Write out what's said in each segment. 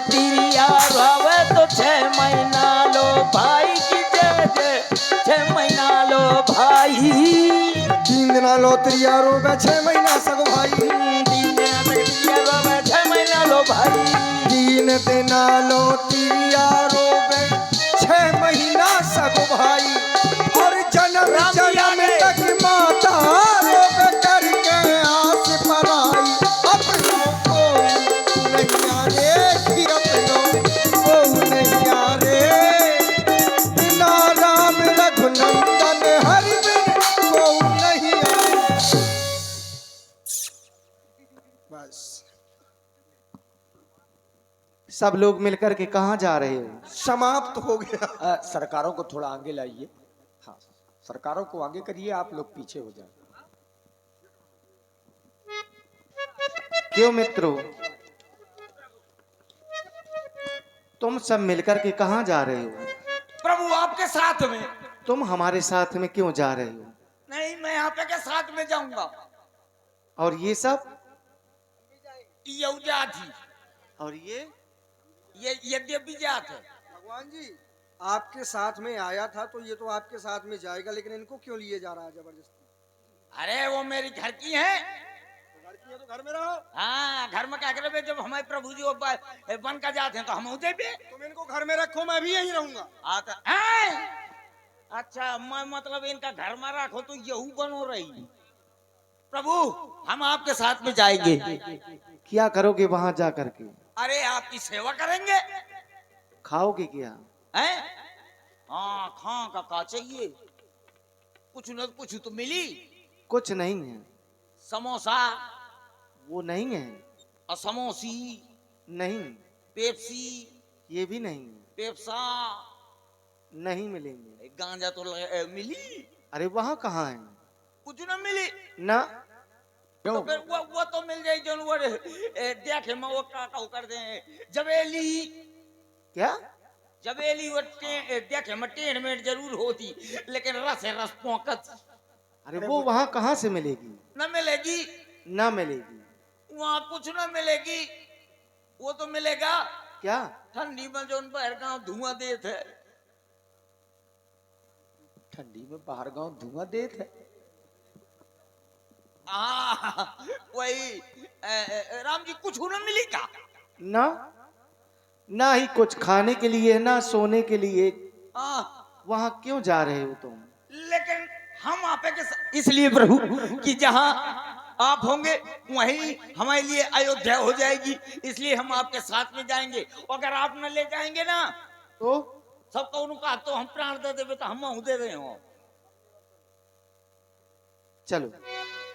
तिरिया रोवे तो 6 महीना लो भाई की जय जय 6 महीना लो भाई। 3 दिन लो तिरिया रोवे 6 महीना सगो भाई। 3 दिन तक तिरिया रोवे 6 महीना लो भाई। 3 दिन लो तिरिया रोवे 6 महीना सगो भाई। और जन्म जन्म तक माता रोवे करके आस पराई। अपनों को नैया रे फिर अपनों को नैया रे। बिना राम रघुनंदन हरि बिन को नैया। बस सब लोग मिलकर के कहाँ जा रहे हो? समाप्त हो गया। सरकारों को थोड़ा आगे लाइए। हाँ, सरकारों को आगे करिए, आप लोग पीछे हो जाए। क्यों मित्रों, तुम सब मिलकर के कहाँ जा रहे हो? प्रभु आपके साथ में। तुम हमारे साथ में क्यों जा रहे हो? नहीं, मैं यहाँ पे के साथ में जाऊंगा। और ये सब? यहूदा थी और ये यद्यपि जात है। भगवान जी आपके साथ में आया था तो ये तो आपके साथ में जाएगा, लेकिन इनको क्यों लिए जा रहा है जबरदस्ती? अरे वो मेरी घर की है। तो घर की है तो घर में रहो। हाँ, घर में क्या करे, जब हमारे प्रभु जी बन का जाते हैं तो हम उधर भी। तुम इनको घर में रखो, मैं भी यहीं रहूंगा। आता अच्छा, मैं मतलब इनका घर में रखो तो यहू बनो रही। प्रभु हम आपके साथ में जाएंगे। क्या करोगे वहां जा करके? अरे आपकी सेवा करेंगे। खाओगे क्या? हैं? हाँ, खां का चाहिए, कुछ न कुछ तो मिली। कुछ नहीं है। समोसा वो नहीं है। और समोसी नहीं। पेप्सी ये भी नहीं है। पेप्सा नहीं मिलेंगे। गांजा तो मिली। अरे वहाँ कहाँ है? कुछ न मिली ना। तो फिर वो तो मिल जाए जो वो देखे में वो का कर दे। जबेली क्या? जबेली वो देखे में टेढ़ मेढ़ जरूर होती, लेकिन रस है रस पोंकत। अरे वो वहाँ कहाँ से मिलेगी? न मिलेगी। ना मिलेगी। वहाँ कुछ न मिलेगी। वो तो मिलेगा क्या? ठंडी में जो बाहर गाँव धुआं देते है। ठंडी में बाहर गांव धुआं देत है। वही राम जी कुछ न मिलेगा। ना, ना ही कुछ खाने के लिए ना सोने के लिए। वहाँ क्यों जा रहे हो तुम? लेकिन हम आप इसलिए प्रभु कि जहाँ आप होंगे वहीं हमारे लिए अयोध्या हो जाएगी, इसलिए हम आपके साथ में जाएंगे। अगर आप न ले जाएंगे ना तो सबको उनका तो हम प्राण दे देवे, तो हम दे रहे हो। चलो,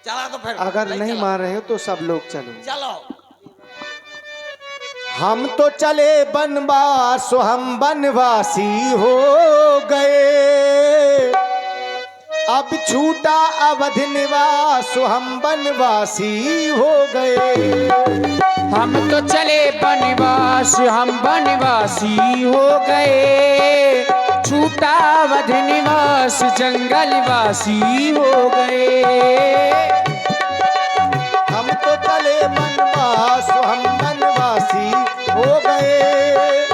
चला तो फिर अगर नहीं मान रहे हो तो सब लोग चलो। चलो। हम तो चले बनवास, हम बनवासी हो गए। अब छूटा अवध निवास, हम बनवासी हो गए। हम तो चले बनवास, हम बनवासी हो गए। छूटा अवध निवास, जंगलवासी हो गए। हम तो चले बनवास, हम बनवासी हो गए।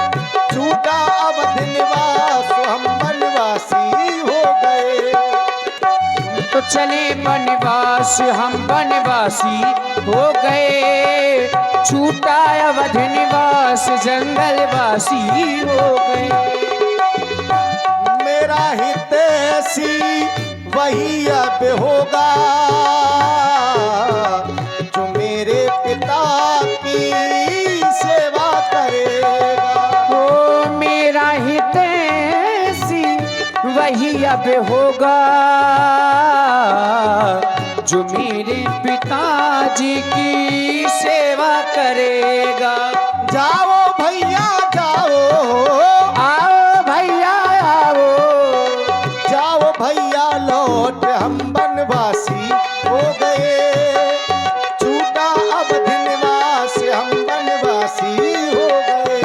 छूटा अवध निवास, हम बनवासी हो गए। तो चले बनवास, हम बनवासी हो गए। छूटा अवध निवास, जंगलवासी हो गए। मेरा हितैषी वही अब होगा, जो मेरे पिता की सेवा करेगा। ओ मेरा हितैषी वही अब होगा, जो मेरे पिताजी की सेवा करेगा। जाओ भैया जाओ, आओ भैया आओ, जाओ भैया लौट, हम बनवासी हो गए। छूटा अवध निवास, हम बनवासी हो गए।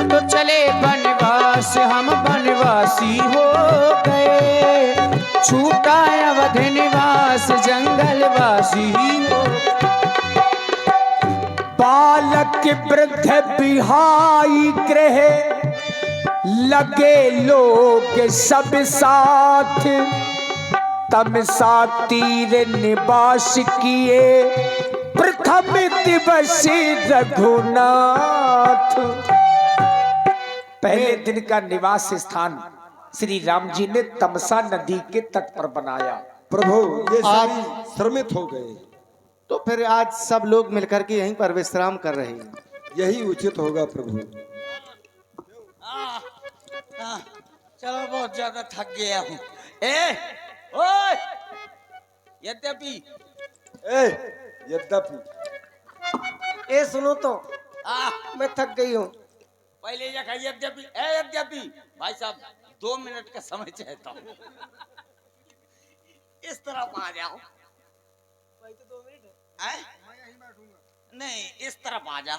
तो चले बनवास, हम बनवासी हो गए। छूटा अवध निवास, जंगलवासी हो। बालक कि वृद्ध बिहाई गृह लगे लोग सब साथ, तमसा तीर निवास किए प्रथम दिवस रघुनाथ। पहले दिन का निवास स्थान श्री राम जी ने तमसा नदी के तट पर बनाया। प्रभु ये सभी श्रमित हो गए, तो फिर आज सब लोग मिलकर के यहीं पर विश्राम कर रहे हैं। यही उचित होगा प्रभु। चलो बहुत ज्यादा थक गया हूँ। ओए यद्यपि यद्यपि ए सुनो तो, आ मैं थक गई हूँ। पहले ये कहा यद्यपि यद्यपि भाई साहब 2 मिनट का समय चाहता हूँ। इस तरफ आ जाओ। नहीं इस तरफ आ जा,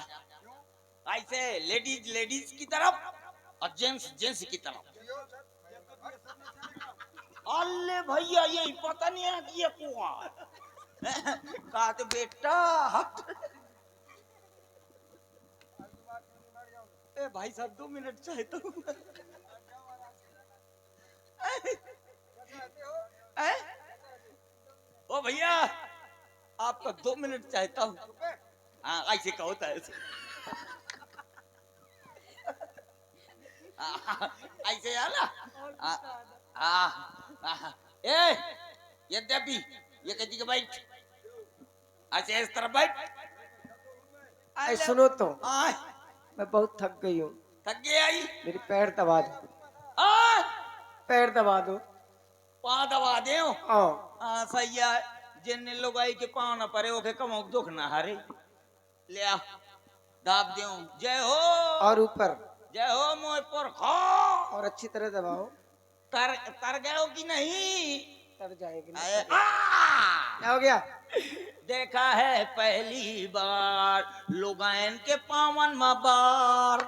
ऐसे लेडीज लेडीज की तरफ और जेंट्स जेंट्स की तरफ। अल्ले भैया यही पता नहीं है कि ये कुआं कहा तो बेटा ए भाई साहब 2 मिनट चाहे तो ओ भैया आपका 2 मिनट चाहता हूँ। हाँ ऐसे का होता है ऐसे है ना। ए यद्यपि ये कहती कि बैठ ऐसे इस तरफ बैठ। ए सुनो तो, आय मैं बहुत थक गई हूँ। थक गई आई। मेरी पैर दबा दो, पैर दबा दो। पाँव दबा दे हाँ सही है। जिन लोग आई के पाँव न परे ओके कम दुख ना हारे ले आ दाब दे। जय हो और ऊपर, जय हो मोह पर खो। और अच्छी तरह दबाओ। तर तर गए हो कि नहीं? तर जाएगी। क्या हो गया? देखा है पहली बार लोगायन के पावन मबार।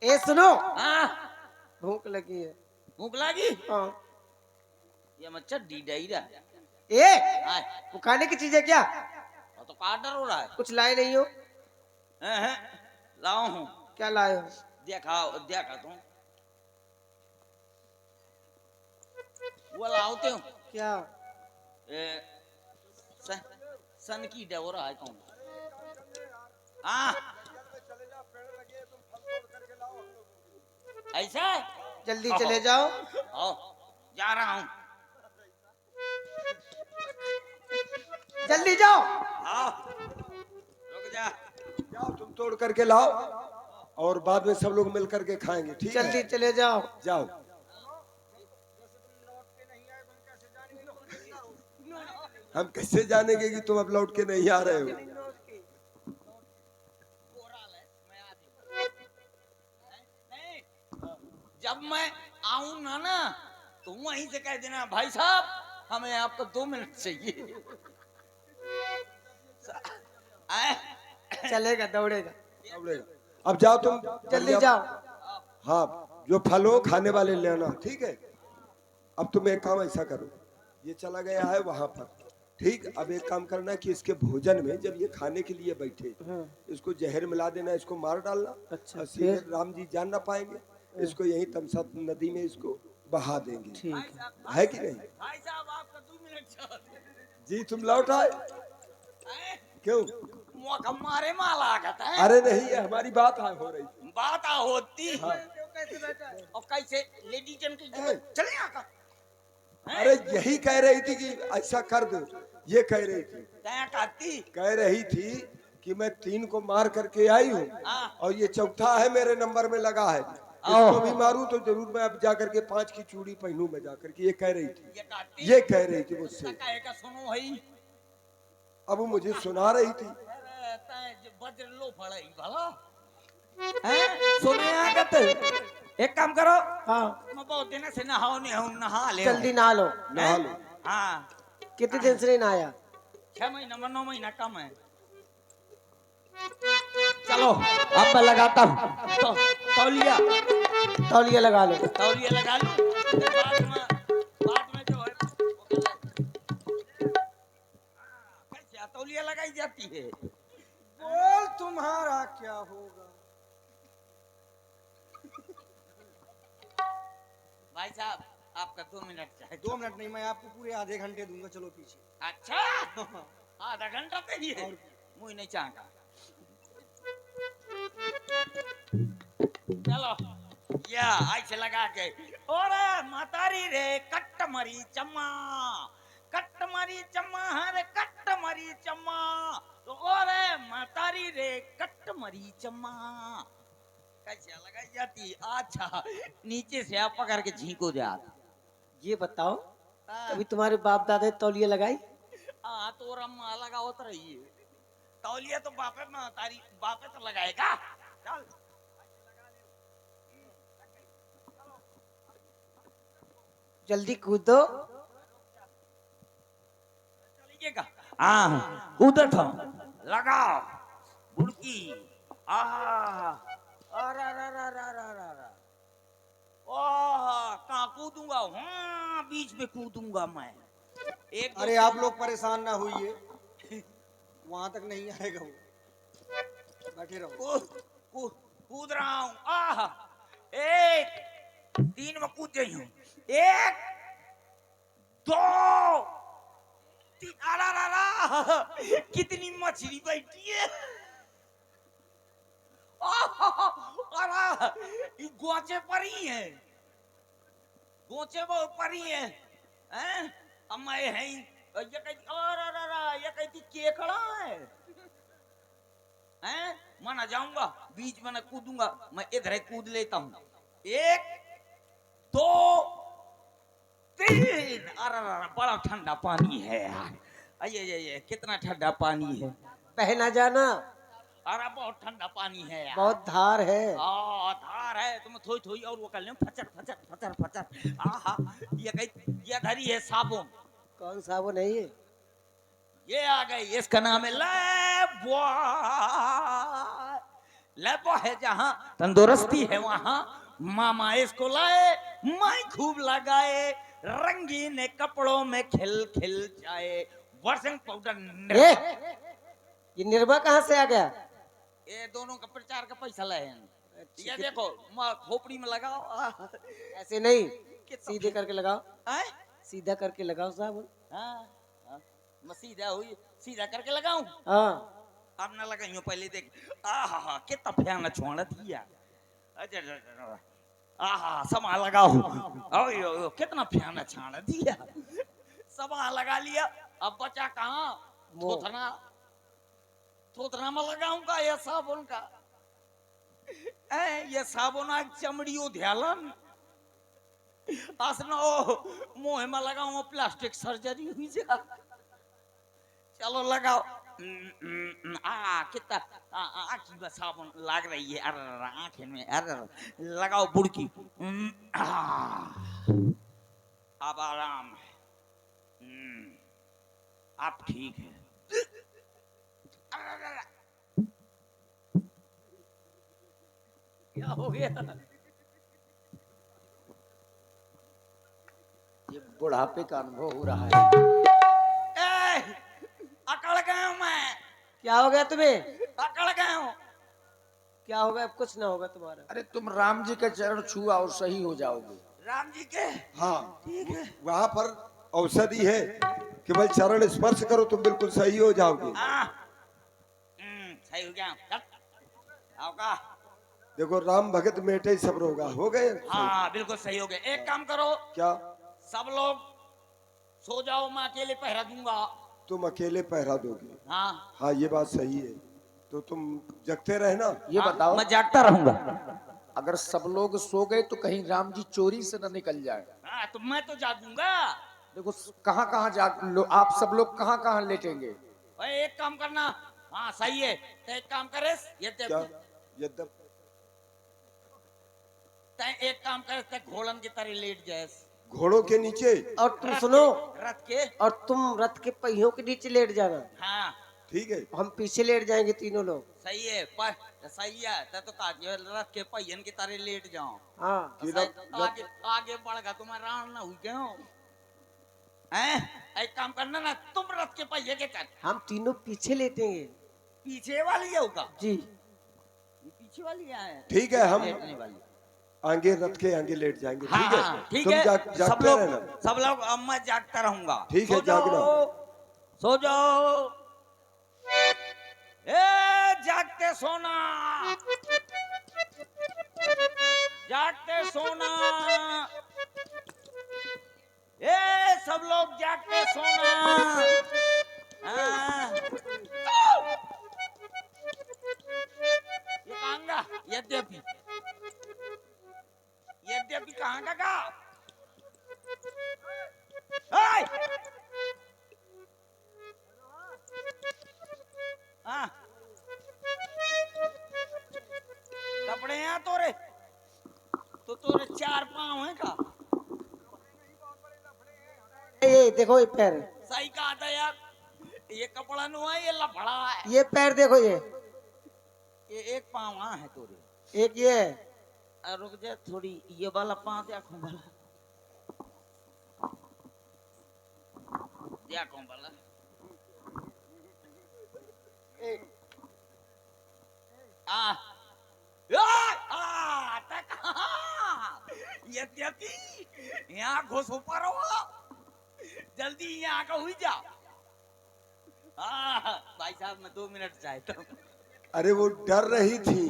ए सुनो, हाँ भूख लगी है। भूख लगी? हाँ। ये मच्छर डीडाई रहा ए वो खाने की चीज है क्या? तो काटर हो रहा है। कुछ लाए नहीं हो? लाओ हूँ। क्या लाए हो? देखा तुम वो लाओते हो क्या? सन की डो रहा है कौन? हाँ ऐसा है? जल्दी चले जाओ। आओ जा रहा हूँ। जल्दी जाओ। आओ रुक जा। जाओ तुम तोड़ करके लाओ और बाद में सब लोग मिल करके खाएंगे, ठीक है? जल्दी चले जाओ। जाओ। हम कैसे जानेंगे कि तुम अब लौट के नहीं आ रहे हो? जब मैं आऊं ना तो वहीं से कह देना भाई साहब हमें आपको 2 मिनट चाहिए। चलेगा, दौड़ेगा। अब जाओ तुम जल्दी जाओ। हाँ जो फल हो खाने वाले लेना, ठीक है? अब तुम एक काम ऐसा करो, ये चला गया है वहां पर, ठीक? अब एक काम करना कि इसके भोजन में जब ये खाने के लिए बैठे इसको जहर मिला देना, इसको मार डालना। अच्छा, सीधे राम जी जान ना पाएंगे, इसको यहीं तमसा नदी में इसको बहा देंगे, ठीक है कि नहीं? भाई साहब आपका 2 मिनट चाहिए। जी तुम लौट आए क्यों? मौका मारे माल आ गया है। अरे नहीं, ये हमारी बात हो रही थी। बात होती हाँ। और कैसे लेडी जन की चले आका। अरे यही कह रही थी कि ऐसा कर दो, ये कह रही थी। कह रही थी कि मैं 3 को मार करके आई हूँ और ये चौथा है मेरे नंबर में लगा है, इसको भी मारूं तो जरूर मैं अब जाकर के 5 की चूड़ी पहनूं मैं जाकर के, ये कह रही थी। ये कह रही थी मुझसे। सुनो भाई, अब वो मुझे सुना रही थी। वज्र लो फड़ाई भला सुने आगत। एक काम करो, हाँ मैं बहुत दिन से नहा ले। जल्दी नहा लो। नहा लो। हाँ कितने दिन से नहीं नहाया? 6 महीना 9 महीना कम है। चलो अब मैं लगाता हूँ तो तौलिया लगा लो। तौलिया लगा लो। बाद में जो है कैसे तौलिया लगाई जाती है? बोल तुम आपका 2 मिनट चाहे 2 मिनट नहीं, मैं आपको पूरे आधे घंटे दूंगा, चलो पीछे। अच्छा आधा घंटा पे ही है और मुझे नहीं चाहता। चलो या ऐसे लगा के और मातारी रे कट्ट मरी चम्मा हरे कट्ट मरी चम्मा तो और मातारी रे कट्ट मरी चम्मा कैसे लगाई जाती। अच्छा नीचे से आप पकड़ के झींको जात। ये बताओ, हाँ। कभी तुम्हारे बाप दादा ने तौलिया लगाई? हाँ तो रम्मा लगाओ तो रही है तौलिया तो बापे में तारी बापे तो लगाएगा। चल जल्दी कूदो। चलिएगा। हाँ उधर था लगाओ बुड़की। आहा अरे ओह कहाँ कूदूंगा। हाँ बीच में कूदूंगा मैं। एक अरे आप लोग परेशान ना होइए, वहां तक नहीं आएगा वो, बैठे रहो। कूद रहा हूँ। आह 1 3 में कूद गई हूँ। 1 2 3 अरा कितनी मछली बैठी है। अरा गोचे पर ही है गोचे बहुत परी है हैं। अब मैं है ये कहती और ये कहती केकड़ा है हैं। मैं ना जाऊंगा बीच में ना कूदूंगा मैं इधर ही कूद लेता हूँ। 1 2 3 अरे बड़ा ठंडा पानी है यार। ये कितना ठंडा पानी है। बह ना जाना, अरे बहुत ठंडा पानी है यार। बहुत धार है। धार है तुम थोड़ी थोड़ी और वो कर ले फचर फचर फचर फचर। आहा ये धरी है साबुन। कौन साबुन है ये? ये आ गई इसका नाम है लैबॉय। लैबॉय है जहाँ तंदुरुस्ती है वहाँ मामा इसको लाए मैं खूब लगाए रंगीन कपड़ों में खिल खिल जाए। वर्षिंग पाउडर ये निर्मा कहाँ से आ गया? ये दोनों का प्रचार का पैसा लाए हैं। ये देखो खोपड़ी में लगाओ। ऐसे नहीं, सीधे करके लगाओ। हैं? सीधा करके लगाओ साबुन। हाँ मैं सीधा हुई सीधा करके लगाऊं। हाँ अब ना लगाइयो पहले देख। आहा कितना फयाना छोड़ा दिया। आहा समा लगाओ। ओयो कितना फयाना छाड़ा दिया। समा लगा लिया। अब बचा कहाँ थोथना में लगाऊंगा ये साबुन का। ये साबुन आग चमड़ियों ध्यान आसनो मुंह में लगाऊं प्लास्टिक सर्जरी हुई जा। चलो लगाओ। कितना आँखी में साबुन लग रही है। अरे आँखें में अरे लगाओ बुड़की। अब आराम है। आप ठीक है। क्या हो गया? ये बुढ़ापे का अनुभव हो रहा है। अकड़ गया हूं मैं। क्या हो गया तुम्हें? अकड़ गया हूं। क्या होगा? अब कुछ ना होगा तुम्हारा। अरे तुम राम जी के चरण छुआ और सही हो जाओगे। राम जी के हाँ ठीक है। वहाँ पर औषधि है कि भाई चरण स्पर्श करो तुम बिल्कुल सही हो जाओगे। सही हो गया। आओ का देखो राम भगत मेटे सब रोगा हो गए। हाँ बिल्कुल सही हो गए। एक काम करो क्या? सब लोग सो जाओ मैं अकेले पहरा दूंगा। तुम अकेले पहरा दोगे? हाँ हाँ ये बात सही है, तो तुम जगते रहना। ये हाँ, बताओ मैं जागता रहूंगा। अगर सब लोग सो गए तो कहीं राम जी चोरी से न निकल जाए। हाँ तो मैं तो जागूंगा। देखो कहाँ कहाँ आप सब लोग कहाँ कहाँ लेटेंगे। भाई एक काम करना। हाँ सही है तो एक काम करे ये क्या? यद्यप एक काम करे ते घोड़न की तरह लेट जाए घोड़ों के नीचे। और तुम सुनो, रथ के। और तुम रथ के पहियों के नीचे लेट जाना। हाँ ठीक है। हम पीछे लेट जाएंगे तीनों लोग। सही है पर सही है तो रथ के पहियन की तरह लेट जाओ। हाँ कि आगे आगे बढ़ तुम आराम ना हुई क्यों हैं? एक काम करना ना तुम रथ के पहिए के कर हम तीनों पीछे लेटेंगे। पीछे वाली है होगा जी पीछे वाली है। ठीक है हम लेटने वाली आगे रथ के आगे लेट जाएंगे। हाँ ठीक है, हाँ, ठीक तुम है। जागते रहना। सब लोग अब मैं जागता रहूंगा। ठीक है, सो जाओ, जागना। सो जाओ। ए जागते सोना, जागते सोना। ए सब लोग जागते सोना। हाँ। ये कहांगा यद्यपि यद्यपि कहाँ का हाय हाँ कपड़े हैं तोरे तो तोरे 4 पाँव हैं का ये देखो ये पैर, सही कहा था यार। ये कपड़ा नुआ ये लफड़ा है। ये पैर देखो ये एक पाँव वहाँ है तोरे। एक ये है। रुक जा थोड़ी ये वाला पाँव देखो वाला देखो वाला यद्यपि यहाँ घुस ऊपर हो जल्दी यहाँ का हुई जा। भाई साहब मैं 2 मिनट चाहता हूँ। अरे वो डर रही थी।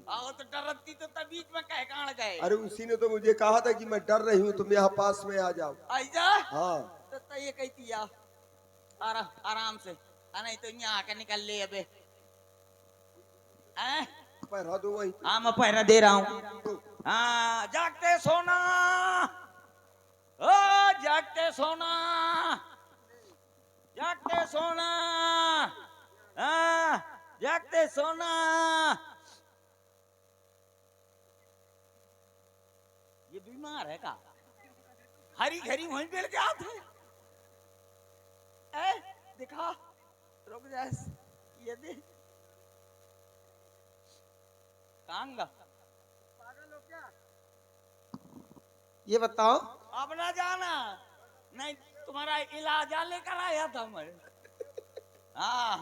आओ तो डरती तो तब बीच में कह कहाँ गए। अरे उसी ने तो मुझे कहा था कि मैं डर रही हूँ, तुम यहाँ पास में आ जाओ। आइजा हाँ तो ये कहती या आराम से नहीं तो यहाँ आके निकल ले अबे। पहरा दो वही। हाँ मैं पहरा दे रहा हूँ। हाँ जागते सोना, ओ जागते सोना, जागते सोना, हाँ जागते सोना। ये बीमार है का? हरी घरी वहीं पे क्या थे? दिखा रुक जा ये देख कांगा ये बताओ अब ना जाना नहीं तुम्हारा इलाज लेकर आया था मैं। हाँ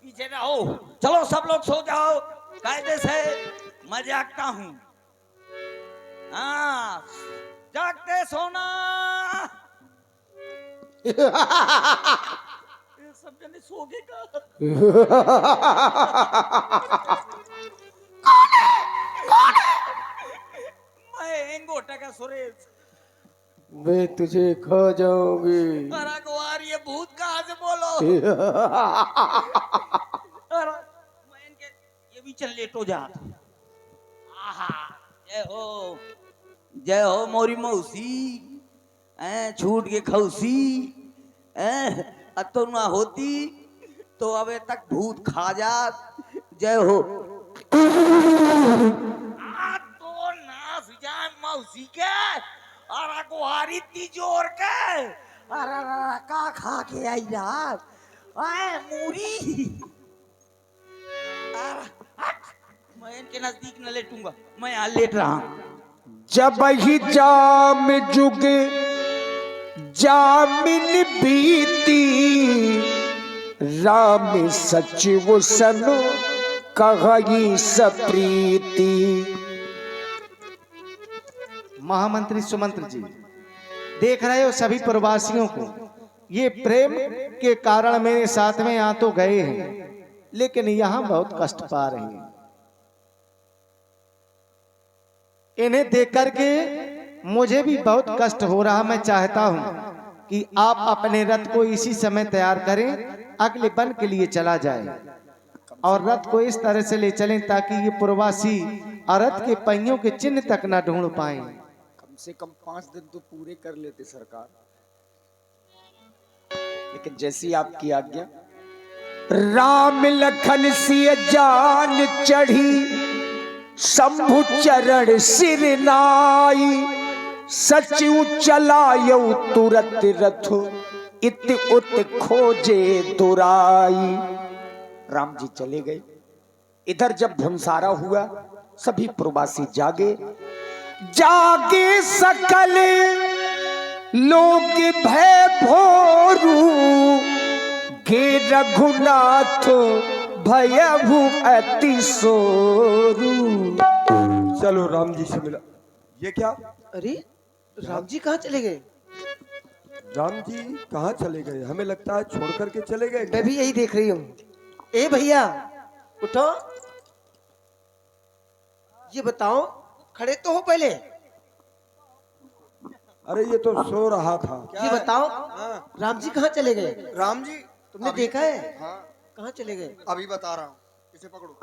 पीछे रहो। चलो सब लोग सो जाओ कायदे से मैं जागता हूँ। हाँ जागते सोना। ये सब जने सो गए का? मैं इंगोटा का सुरेश। मैं तुझे खा जाऊंगी। अरे गुआर ये भूत कहाँ से बोलो। अरे मैं इनके ये भी चल लेटो जा। आहा जय हो मोरी मौसी छूट के खौसी तो ना होती तो अबे तक भूत खा जात। जय हो तो नास जान मौसी के अरे गुहारी इतनी जोर के अरे का खा के आई यार मूरी। मैं इनके नजदीक न लेटूंगा मैं यहाँ लेट रहा हूँ। जब ही जाम जुग जामिन बीती राम सचिव सनो कही सप्रीति। महामंत्री सुमंत्र जी देख रहे हो सभी प्रवासियों को ये प्रेम के कारण मेरे साथ में आ तो गए हैं लेकिन यहाँ बहुत कष्ट पा रहे हैं। इन्हें देख करके मुझे भी बहुत कष्ट हो रहा। मैं चाहता हूं कि आप अपने रथ को इसी समय तैयार करें, अगले वन के लिए चला जाए और रथ को इस तरह से ले चलें ताकि ये प्रवासी रथ के पहियों के चिन्ह तक ना ढूंढ पाए। कम से कम 5 दिन तो पूरे कर लेते सरकार, लेकिन जैसी आपकी आज्ञा। राम लखन सिय जान चढ़ी शंभु चरण सिर नाई सचिव चलायो तुरत रथ इत उत खोजे दुराई। राम जी चले गए। इधर जब भुंसारा हुआ सभी प्रवासी जागे। जागे सकल लोग भय भोरू गे रघुनाथ भयभु अति सोरू। चलो राम जी से मिला। ये क्या? अरे राम जी कहाँ चले गए? राम जी कहाँ चले गए? हमें लगता है छोड़ करके चले गए। मैं भी यही देख रही हूँ। ए भैया उठो, ये बताओ, खड़े तो हो पहले। अरे ये तो सो रहा था। ये बताओ हाँ, राम जी कहाँ चले गए? राम जी तुमने अभी- देखा है? हाँ, कहाँ चले गए? अभी बता रहा हूँ, इसे पकड़ो।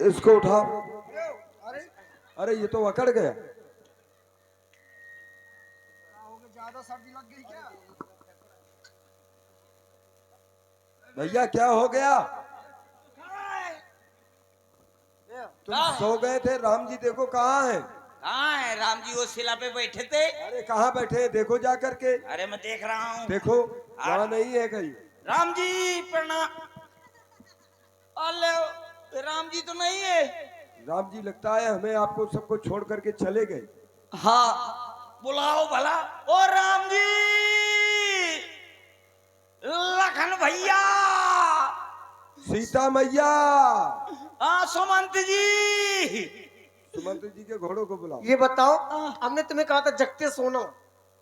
इसको उठाओ। अरे अरे ये तो अकड़ गया। ज्यादा सर्दी लग गई क्या? भैया क्या हो गया? तुम सो गए थे? राम जी देखो कहाँ है। कहाँ है राम जी? वो शिला पे बैठे थे। अरे कहाँ बैठे हैं? देखो जा करके। अरे मैं देख रहा हूँ। देखो वहाँ नहीं है कहीं। राम जी प्रणाम। अरे राम जी तो नहीं है। राम जी लगता है हमें आपको सबको छोड़ करके चले गए। हाँ बुलाओ भला। ओ राम जी, लखन भैया, सीता मैया, सुमंत जी। सुमंत जी के घोड़ों को बुलाओ। ये बताओ, हमने तुम्हें कहा था जगते सोना।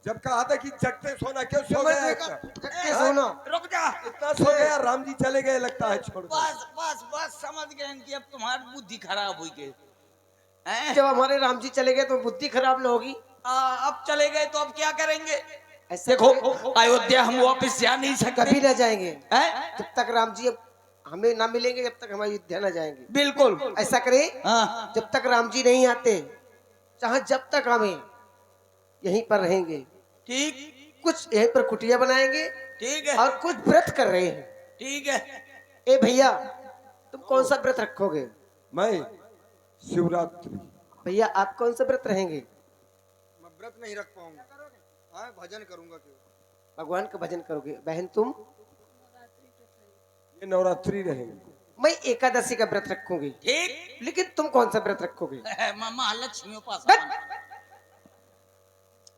जब कहा था कि जगते सोना, क्यों सो गया इतना? जगते सोना। रुक जा। इतना सो गया? राम जी चले गए लगता है छोड़ कर। बस बस बस समझ गए कि अब तुम्हारी बुद्धि खराब हुई के हैं? जब हमारे राम जी चले गए तो बुद्धि खराब न होगी? अब चले गए तो अब क्या करेंगे? ऐसा देखो करें- अयोध्या हम वापस जा नहीं सकते। कभी न जाएंगे हैं? जब तक राम जी अब हमें ना मिलेंगे, जब तक हम अयोध्या न जाएंगे। बिल्कुल। ऐसा करें, हाँ जब तक राम जी नहीं आते, चाहे जब तक हमें यहीं पर रहेंगे। ठीक कुछ यहीं पर कुटिया बनाएंगे ठीक है और कुछ व्रत कर रहे हैं। ठीक है। ए भैया, तुम कौन सा व्रत रखोगे? मैं शिवरात्रि। भैया आप कौन सा व्रत रहेंगे? मैं व्रत नहीं रख पाऊंगा। हाँ, भजन करूंगा क्यों? भगवान का भजन करोगे। बहन तुम? ये नवरात्रि रहेंगे। मैं एकादशी का व्रत रखूंगी। ठीक। लेकिन तुम कौन सा व्रत रखोगे? मामा लक्ष्मी उपास।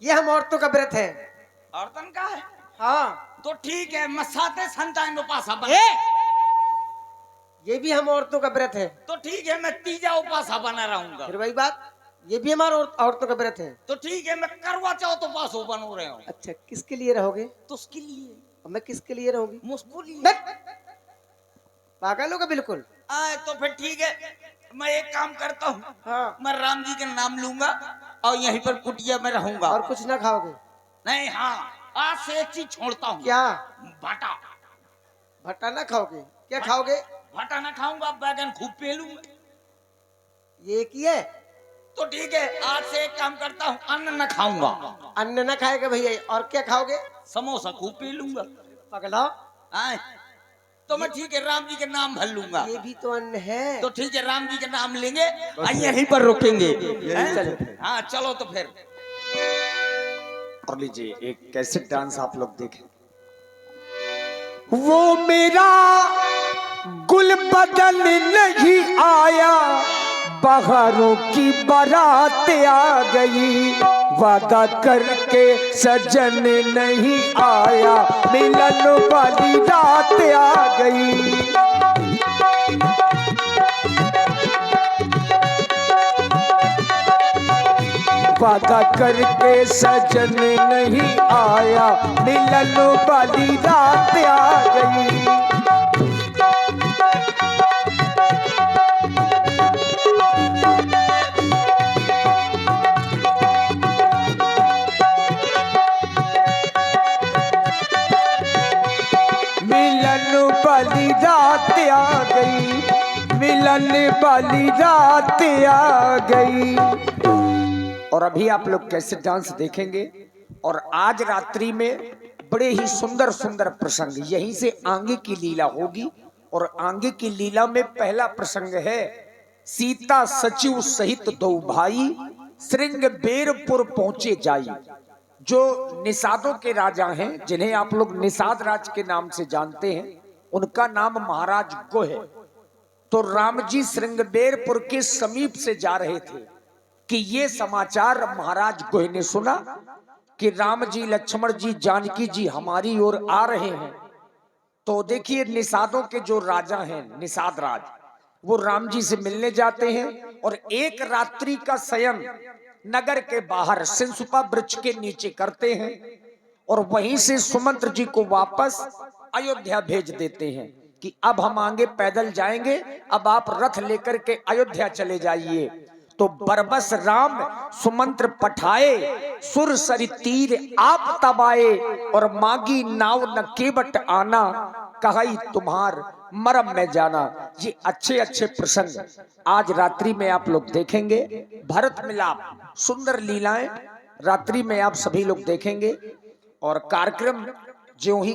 ये हम औरतों का व्रत है। औरतन का है हाँ, तो ठीक है। मसाते संतान उपासा बन। ये भी हम औरतों का व्रत है। तो ठीक है मैं तीजा उपासा बना रहूंगा। फिर वही बात, ये भी हमारा औरतों का व्रत है। तो ठीक है मैं करवा चौथ उपास बनो रहे हूँ। अच्छा, किसके लिए रहोगे? तो उसके लिए और मैं किसके लिए रहूंगी? मुझको लिए। पागल होगा बिल्कुल। आए तो फिर ठीक है, मैं एक काम करता हूँ। हाँ, मैं राम जी का नाम लूंगा और यहीं पर कुटिया में रहूंगा। और कुछ ना खाओगे? नहीं, हाँ आज से एक चीज छोड़ता हूँ। क्या? भाटा। भट्टा ना खाओगे? क्या खाओगे? भाटा ना खाऊंगा, बैगन खूब पेलूंगा। ये एक ही है। तो ठीक है आज से एक काम करता हूँ, अन्न न खाऊंगा। अन्न ना खाएगा भैया, और क्या खाओगे? समोसा खूब पी लूंगा। पगला, आए तो मैं ठीक है राम जी के नाम भर लूंगा। ये भी तो अन्न है। तो ठीक है राम जी के नाम लेंगे और यहीं पर रुकेंगे। हैं? चलो। हाँ चलो तो फिर। और लीजिए एक कैसेट डांस आप लोग देखें। वो मेरा गुल बदल नहीं आया, बहारों की बारात आ गई, वादा करके सजन नहीं आया, मिलन वाली रात आ गई। वादा करके सजन नहीं आया, मिलन वाली रात आ गई। मिलन वाली रात आ गई, मिलन वाली रात आ गई। और अभी आप लोग कैसे डांस देखेंगे। और आज रात्रि में बड़े ही सुंदर सुंदर प्रसंग, यहीं से आगे की लीला होगी। और आगे की लीला में पहला प्रसंग है, सीता सचिव सहित दो भाई श्रृंगबेरपुर पहुंचे जाई। जो निषादों के राजा हैं, जिन्हें आप लोग निषाद राज के नाम से जानते हैं, उनका नाम महाराज गुह है। तो राम जी श्रृंगबेरपुर के समीप से जा रहे थे कि ये समाचार महाराज गुह ने सुना कि राम जी, लक्ष्मण जी, जानकी जी हमारी ओर आ रहे हैं। तो देखिए निषादों के जो राजा हैं, निषाद राज, वो राम जी से मिलने जाते हैं और एक रात्रि का शयन नगर के बाहर सिंसुपा वृक्ष के नीचे करते हैं और वहीं से सुमंत्र जी को वापस अयोध्या भेज देते हैं कि अब हम आगे पैदल जाएंगे, अब आप रथ लेकर के अयोध्या चले जाइए। तो बरबस राम सुमंत्र पठाए, सुर सरि तीर आप तब आए, और मागी नाव न केवट आना, कहाई तुम्हार मरम में जाना। ये अच्छे अच्छे प्रसंग आज रात्रि में आप लोग देखेंगे। भरत मिलाप सुंदर लीलाएं रात्रि में आप सभी लोग देखेंगे और कार्यक्रम ज्यों ही